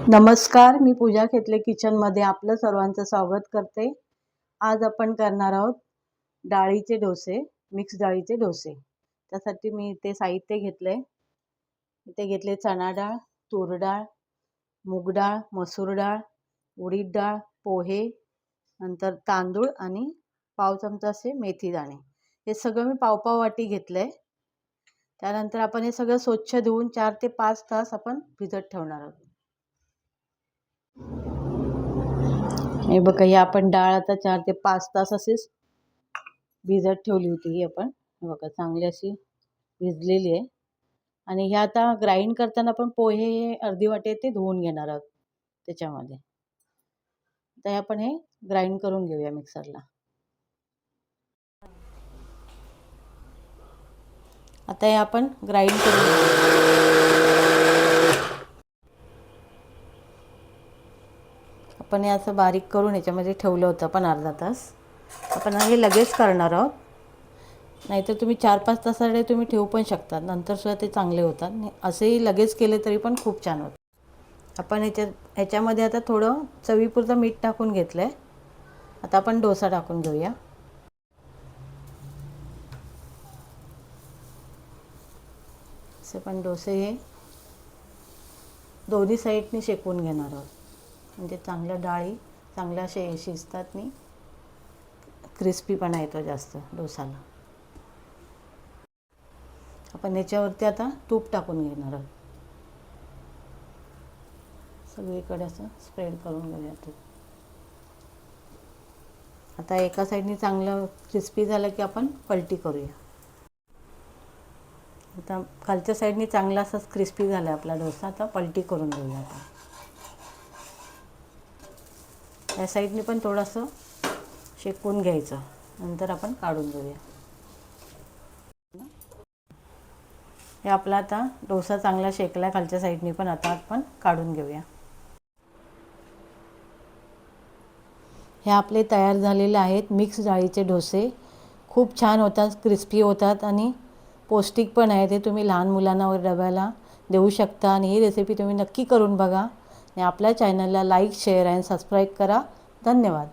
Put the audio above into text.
नमस्कार, मी पूजा खेतले किचनमध्ये आपलं सर्वांचं स्वागत करते। आज आपण करणार आहोत डाळीचे डोसे, मिक्स डाळीचे डोसे। त्यासाठी मी इथे साहित्य घेतले। इथे घेतले चणा डाळ, तूर डाळ, मूग डाळ, मसूर डाळ, उडीद डाळ, पोहे, नंतर तांदूळ आणि पाव चमचा असे मेथी दाणे। हे सगळं मी पाव वाटी घेतले। त्यानंतर आपण हे सगळं स्वच्छ धुवून 4 ते 5 तास आपण भिजत ठेवणार आहोत। हे बघा, ही आपण डाळ आता 4 ते 5 तास अशीच भिजत ठेवली होती। ही आपण बघा चांगली अशी भिजलेली आहे। आणि हे आता ग्राइंड करताना आपण पोहे अर्धी वाटी ते धुवून घेणार आहोत त्याच्यामध्ये। तर आपण हे ग्राइंड करून घेऊया मिक्सरला। आता हे आपण ग्राइंड करून आपण हे असं बारीक करून याच्यामध्ये ठेवलं होतं पण अर्धा तास। आपण हे लगेच करणार आहोत, नाहीतर तुम्ही 4-5 तासासाठी तुम्ही ठेवू पण शकता, नंतर सुद्धा ते चांगले होतात। असेही लगेच केले तरी पण खूप छान होतं। आपण ह्याच्यामध्ये आता थोडं चवीपुरतं मीठ टाकून घेतलंय। आता आपण डोसा टाकून घेऊया। असे पण डोसे हे दोन्ही साईडनी शेकून घेणार आहोत, म्हणजे चांगल्या डाळी चांगल्या शिजतात आणि क्रिस्पीपणा येतो जास्त डोसाला। आपण याच्यावरती आता तूप टाकून घेणार आहोत। सगळीकडे असं स्प्रेड करून घेऊया तूप। आता एका साईडनी चांगलं क्रिस्पी झालं की आपण पलटी करूया। आता खालच्या साईडनी चांगला असा क्रिस्पी झाला आपला डोसा। आता पलटी करून घेऊया आपण। या साईडनी पण थोडंसं शेकून घ्यायचं, नंतर आपण काढून घेऊया। हे आपला आता डोसा चांगला शेकला खालच्या साईडनी पण, आता आपण काढून घेऊया। हे आपले तयार झालेले आहेत मिक्स डाळीचे डोसे। खूप छान होतात, क्रिस्पी होतात आणि पौष्टिक पण आहे। ते तुम्ही लहान मुलांना वगैरे डब्याला देऊ शकता। आणि ही रेसिपी तुम्ही नक्की करून बघा आणि आपल्या चॅनलला लाईक, शेअर आणि सबस्क्राईब करा। धन्यवाद।